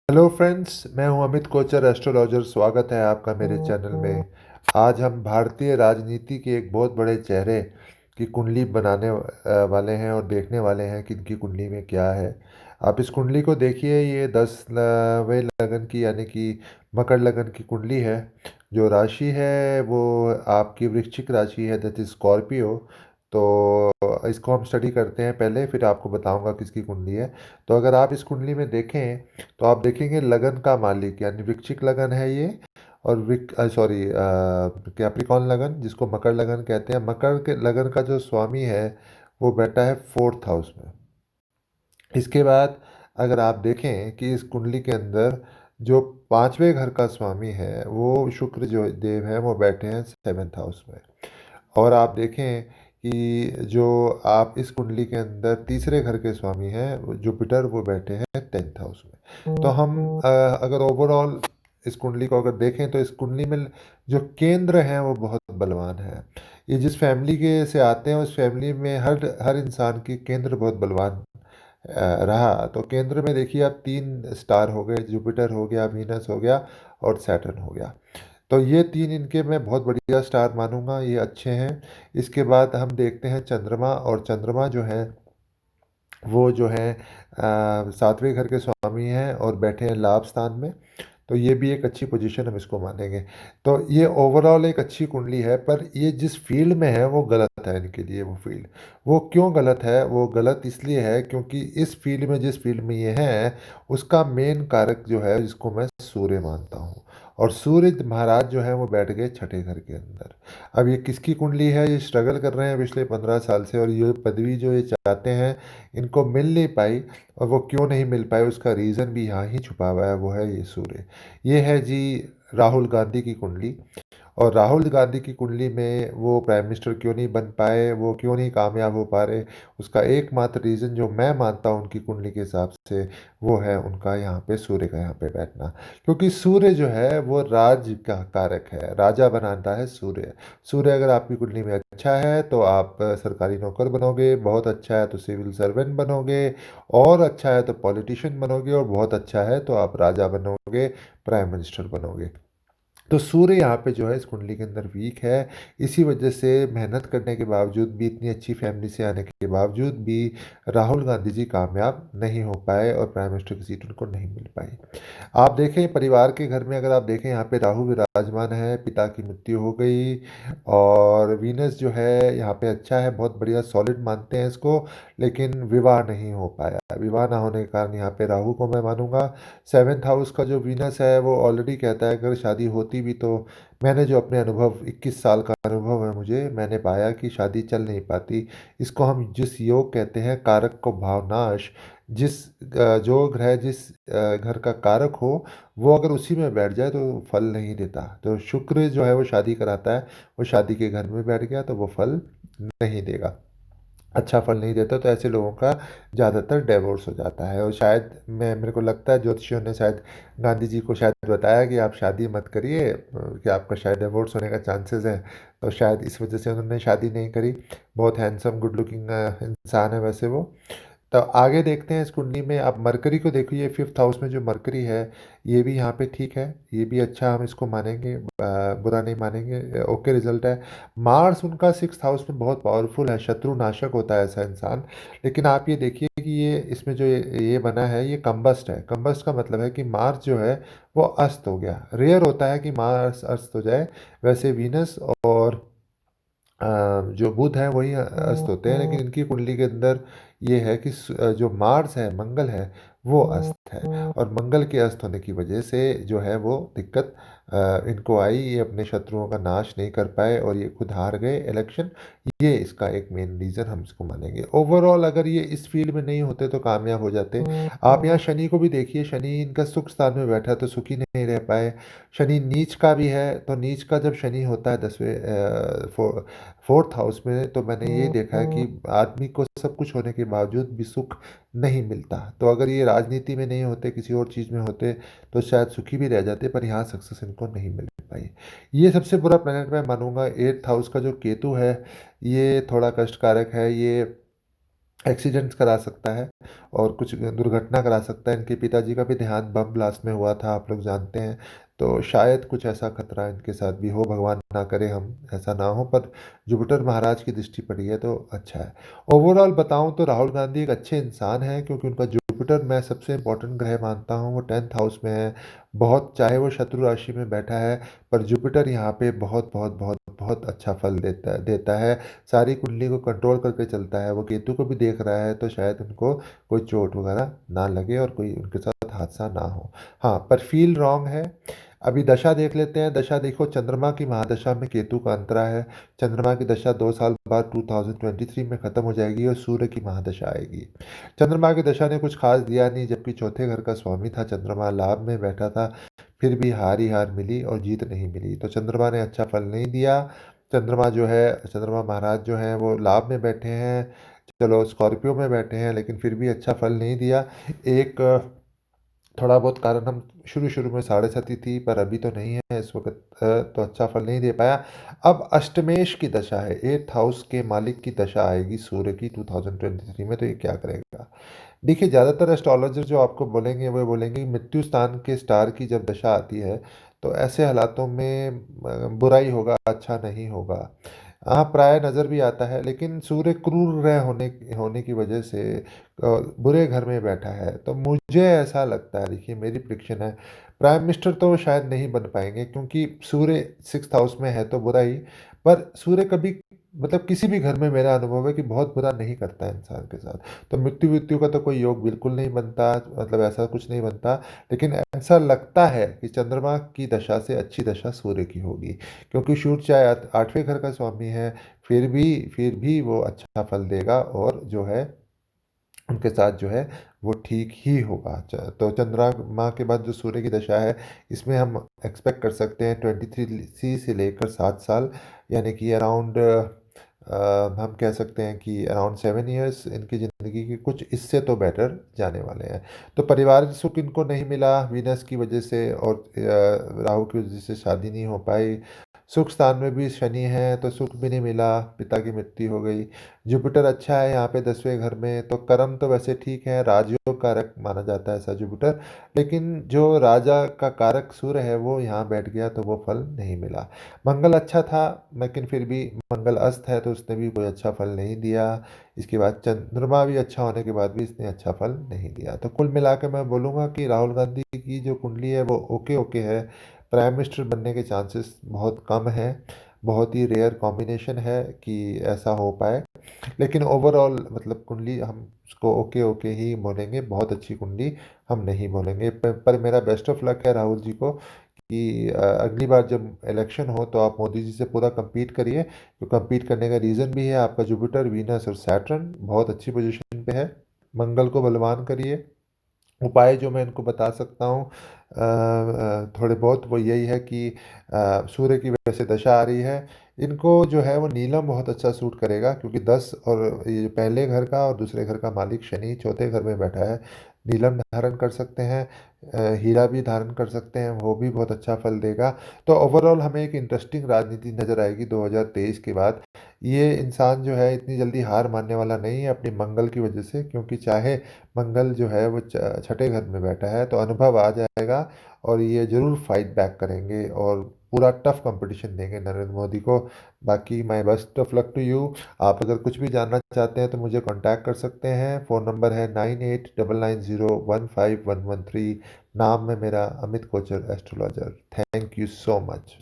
Hello friends, मैं हूं Amit Kochar astrologer. स्वागत है आपका मेरे चैनल में। आज हम भारतीय राजनीति के एक बहुत बड़े चेहरे की कुंडली बनाने वाले हैं और देखने वाले हैं कि इनकी कुंडली में क्या है। आप इस कुंडली को देखिए। ये 10वें लगन की यानी कि मकर लगन की कुंडली है। जो राशि है वो आपकी वृश्चिक राशि है, दैट इज स्कॉर्पियो। तो इसको हम स्टडी करते हैं पहले, फिर आपको बताऊंगा किसकी कुंडली है। तो अगर आप इस कुंडली में देखें तो आप देखेंगे लगन का मालिक यानी वृश्चिक लगन है ये। और विक सॉरी कैप्रिकॉर्न लगन, जिसको मकर लगन कहते हैं। मकर के लगन का जो स्वामी है वो बैठा है फोर्थ हाउस में। इसके बाद अगर आप देखें कि इस कुंडली के अंदर जो पांचवें घर का स्वामी है वो शुक्र जो देव है वो बैठे हैं सेवेंथ हाउस में। और आप देखें कि जो आप इस कुंडली के अंदर तीसरे घर के स्वामी हैं जुपिटर, वो बैठे हैं टेंथ हाउस में। तो हम अगर ओवरऑल इस कुंडली को अगर देखें तो इस कुंडली में जो केंद्र हैं वो बहुत बलवान है। ये जिस फैमिली के से आते हैं उस फैमिली में हर हर इंसान की केंद्र बहुत बलवान रहा। तो केंद्र में देखिए आप तीन स्टार हो गए, जुपिटर हो गया, वीनस हो गया और सैटर्न हो गया। तो ये तीन इनके मैं बहुत बढ़िया स्टार मानूंगा, ये अच्छे हैं। इसके बाद हम देखते हैं चंद्रमा। और चंद्रमा जो है वो जो है सातवें घर के स्वामी हैं और बैठे हैं लाभ स्थान में। तो ये भी एक अच्छी पोजीशन हम इसको मानेंगे। तो ये ओवरऑल एक अच्छी कुंडली है, पर ये जिस फील्ड में है वो गलत है इनके लिए। वो फील्ड वो क्यों गलत है? वो गलत इसलिए है क्योंकि इस फील्ड में जिस फील्ड में ये है उसका मेन कारक जो है जिसको मैं सूर्य मानता हूँ। और सूर्य महाराज जो है वो बैठ गए छठे घर के अंदर। अब ये किसकी कुंडली है? ये स्ट्रगल कर रहे हैं पिछले 15 साल से और ये पदवी जो ये चाहते हैं इनको मिल नहीं पाई। और वो क्यों नहीं मिल पाए उसका रीज़न भी यहाँ ही छुपा हुआ है, वो है ये सूर्य। ये है जी राहुल गांधी की कुंडली। और राहुल गांधी की कुंडली में वो प्राइम मिनिस्टर क्यों नहीं बन पाए, वो क्यों नहीं कामयाब हो पा रहे, उसका एकमात्र रीज़न जो मैं मानता हूँ उनकी कुंडली के हिसाब से वो है उनका यहाँ पे सूर्य का यहाँ पे बैठना। क्योंकि सूर्य जो है वो राज का कारक है, राजा बनाता है सूर्य। सूर्य अगर आपकी कुंडली में अच्छा है तो आप सरकारी नौकर बनोगे, बहुत अच्छा है तो सिविल सर्वेंट बनोगे, और अच्छा है तो पॉलिटिशियन बनोगे, और बहुत अच्छा है तो आप राजा बनोगे, प्राइम मिनिस्टर बनोगे। तो सूर्य यहाँ पे जो है इस कुंडली के अंदर वीक है। इसी वजह से मेहनत करने के बावजूद भी, इतनी अच्छी फैमिली से आने के बावजूद भी राहुल गांधी जी कामयाब नहीं हो पाए और प्राइम मिनिस्टर की सीट उनको नहीं मिल पाई। आप देखें परिवार के घर में, अगर आप देखें यहाँ पे राहु विराजमान है, पिता की मृत्यु हो गई। और वीनस जो है यहाँ पे अच्छा है, बहुत बढ़िया सॉलिड मानते हैं इसको। लेकिन विवाह नहीं हो पाया। विवाह ना होने के कारण यहाँ पे राहु को मैं मानूंगा। सेवेंथ हाउस का जो वीनस है वो ऑलरेडी कहता है अगर शादी होती भी तो, मैंने जो अपने अनुभव 21 साल का अनुभव है मुझे, मैंने पाया कि शादी चल नहीं पाती। इसको हम जिस योग कहते हैं कारक को भावनाश, जिस जो ग्रह जिस घर का कारक हो वो अगर उसी में बैठ जाए तो फल नहीं देता। तो शुक्र जो है वो शादी कराता है, वो शादी के घर में बैठ गया तो वो फल नहीं देगा, अच्छा फल नहीं देता। तो ऐसे लोगों का ज़्यादातर डिवोर्स हो जाता है। और शायद मैं मेरे को लगता है ज्योतिषियों ने शायद गांधी जी को शायद बताया कि आप शादी मत करिए कि आपका शायद डिवोर्स होने का चांसेस है। तो शायद इस वजह से उन्होंने शादी नहीं करी। बहुत हैंडसम गुड लुकिंग इंसान है वैसे वो। तो आगे देखते हैं इस कुंडली में। आप मरकरी को देखिए, फिफ्थ हाउस में जो मरकरी है ये भी यहाँ पे ठीक है, ये भी अच्छा हम इसको मानेंगे, बुरा नहीं मानेंगे, ओके रिजल्ट है। मार्स उनका सिक्स हाउस में बहुत पावरफुल है, शत्रु नाशक होता है ऐसा इंसान। लेकिन आप ये देखिए कि ये इसमें जो ये बना है ये कंबस्ट है। कंबस्ट का मतलब है कि मार्स जो है वो अस्त हो गया। रेयर होता है कि मार्स अस्त हो जाए। वैसे वीनस और जो बुध है वही अस्त होते हैं, लेकिन इनकी कुंडली के अंदर ये है कि जो मार्स है, मंगल है, वो अस्त है। और मंगल के अस्त होने की वजह से जो है वो दिक्कत इनको आई। ये अपने शत्रुओं का नाश नहीं कर पाए और ये खुद हार गए इलेक्शन। ये इसका एक मेन रीज़न हम इसको मानेंगे। ओवरऑल अगर ये इस फील्ड में नहीं होते तो कामयाब हो जाते। आप यहाँ शनि को भी देखिए, शनि इनका सुख स्थान में बैठा तो सुखी नहीं रह पाए। शनि नीच का भी है, तो नीच का जब शनि होता है 4th हाउस में, तो मैंने ये देखा है कि आदमी को सब कुछ होने के बावजूद भी सुख नहीं मिलता। तो अगर ये राजनीति में नहीं होते, किसी और चीज़ में होते तो शायद सुखी भी रह जाते, पर यहाँ सक्सेस इनको नहीं मिल पाई। ये सबसे बुरा प्लेनेट मैं मानूंगा। 8th हाउस का जो केतु है ये थोड़ा कष्टकारक है। ये एक्सीडेंट्स करा सकता है और कुछ दुर्घटना करा सकता है। इनके पिताजी का भी देहांत बम ब्लास्ट में हुआ था, आप लोग जानते हैं। तो शायद कुछ ऐसा खतरा इनके साथ भी हो, भगवान ना करे हम ऐसा ना हो, पर जुपिटर महाराज की दृष्टि पड़ी है तो अच्छा है। ओवरऑल बताऊं तो राहुल गांधी एक अच्छे इंसान हैं, क्योंकि उनका जुपिटर मैं सबसे इंपॉर्टेंट ग्रह मानता हूं। वो 10th हाउस में है, बहुत, चाहे वो शत्रु राशि में बैठा है, पर जुपिटर यहाँ पे बहुत बहुत बहुत बहुत अच्छा फल देता है। सारी कुंडली को कंट्रोल करके चलता है। वो केतु को भी देख रहा है, तो शायद उनको कोई चोट वगैरह ना लगे और कोई उनके साथ हादसा ना हो। हाँ, पर फील रॉन्ग है। अभी दशा देख लेते हैं। दशा देखो, चंद्रमा की महादशा में केतु का अंतरा है। चंद्रमा की दशा 2 साल बाद 2023 में खत्म हो जाएगी और सूर्य की महादशा आएगी। चंद्रमा की दशा ने कुछ खास दिया नहीं, जबकि चौथे घर का स्वामी था चंद्रमा, लाभ में बैठा था, फिर भी हार ही हार मिली और जीत नहीं मिली। तो चंद्रमा ने अच्छा फल नहीं दिया। चंद्रमा जो है, चंद्रमा महाराज जो हैं वो लाभ में बैठे हैं, चलो स्कॉर्पियो में बैठे हैं, लेकिन फिर भी अच्छा फल नहीं दिया। एक थोड़ा बहुत कारण हम शुरू शुरू में साढ़े साथी थी, पर अभी तो नहीं है इस वक्त, तो अच्छा फल नहीं दे पाया। अब अष्टमेश की दशा है, 8th हाउस के मालिक की दशा आएगी सूर्य की 2023 में, तो ये क्या करेगा। देखिए, ज़्यादातर एस्ट्रोलॉजर जो आपको बोलेंगे वो बोलेंगे कि मृत्यु स्थान के स्टार की जब दशा आती है तो ऐसे हालातों में बुराई होगा, अच्छा नहीं होगा। हाँ, प्राय नज़र भी आता है, लेकिन सूर्य क्रूर ग्रह होने होने की वजह से बुरे घर में बैठा है। तो मुझे ऐसा लगता है, देखिए मेरी प्रिडिक्शन है, प्राइम मिनिस्टर तो शायद नहीं बन पाएंगे, क्योंकि सूर्य 6th हाउस में है तो बुरा ही। पर सूर्य कभी, मतलब किसी भी घर में मेरा अनुभव है कि बहुत बुरा नहीं करता है इंसान के साथ। तो मृत्यु मृत्यु का तो कोई योग बिल्कुल नहीं बनता, मतलब ऐसा कुछ नहीं बनता। लेकिन ऐसा लगता है कि चंद्रमा की दशा से अच्छी दशा सूर्य की होगी, क्योंकि सूर्य चाहे 8वें घर का स्वामी है, फिर भी वो अच्छा फल देगा, और जो है उनके साथ जो है वो ठीक ही होगा। तो चंद्रमा के बाद जो सूर्य की दशा है, इसमें हम एक्सपेक्ट कर सकते हैं 23 से लेकर 7 साल, यानी कि अराउंड, हम कह सकते हैं कि अराउंड 7 ईयर्स इनकी ज़िंदगी के कुछ इससे तो बेटर जाने वाले हैं। तो पारिवारिक सुख इनको नहीं मिला वीनस की वजह से, और राहु की वजह से शादी नहीं हो पाई। सुख स्थान में भी शनि है तो सुख भी नहीं मिला, पिता की मृत्यु हो गई। जुपिटर अच्छा है यहाँ पे 10वें घर में, तो कर्म तो वैसे ठीक है, राजयोग कारक माना जाता है ऐसा जुपिटर। लेकिन जो राजा का कारक सूर्य है वो यहाँ बैठ गया, तो वो फल नहीं मिला। मंगल अच्छा था, लेकिन फिर भी मंगल अस्त है तो उसने भी कोई अच्छा फल नहीं दिया। इसके बाद चंद्रमा भी अच्छा होने के बाद भी इसने अच्छा फल नहीं दिया। तो कुल मिला के मैं बोलूँगा कि राहुल गांधी की जो कुंडली है वो ओके ओके है। प्राइम मिनिस्टर बनने के चांसेस बहुत कम हैं, बहुत ही रेयर कॉम्बिनेशन है कि ऐसा हो पाए। लेकिन ओवरऑल मतलब कुंडली हम उसको ओके ओके ही बोलेंगे, बहुत अच्छी कुंडली हम नहीं बोलेंगे। पर मेरा बेस्ट ऑफ लक है राहुल जी को कि अगली बार जब इलेक्शन हो तो आप मोदी जी से पूरा compete करिए। तो compete करने का रीज़न भी है, आपका जुपिटर, वीनस और सैटर्न बहुत अच्छी पोजीशन पे है। मंगल को बलवान करिए। उपाय जो मैं इनको बता सकता हूँ थोड़े बहुत, वो यही है कि सूर्य की वजह से दशा आ रही है, इनको जो है वो नीलम बहुत अच्छा सूट करेगा, क्योंकि 10 और ये जो पहले घर का और दूसरे घर का मालिक शनि चौथे घर में बैठा है। नीलम धारण कर सकते हैं, हीरा भी धारण कर सकते हैं, वो भी बहुत अच्छा फल देगा। तो ओवरऑल हमें एक इंटरेस्टिंग राजनीति नज़र आएगी 2023 के बाद। ये इंसान जो है इतनी जल्दी हार मानने वाला नहीं है अपनी मंगल की वजह से, क्योंकि चाहे मंगल जो है वो छठे घर में बैठा है तो अनुभव आ जाएगा, और ये ज़रूर फाइट बैक करेंगे और पूरा टफ कंपटीशन देंगे नरेंद्र मोदी को। बाकी my best of luck to you. आप अगर कुछ भी जानना चाहते हैं तो मुझे कांटेक्ट कर सकते हैं। फ़ोन नंबर है 9899015113। नाम है मेरा Amit Kochar astrologer. Thank you so much.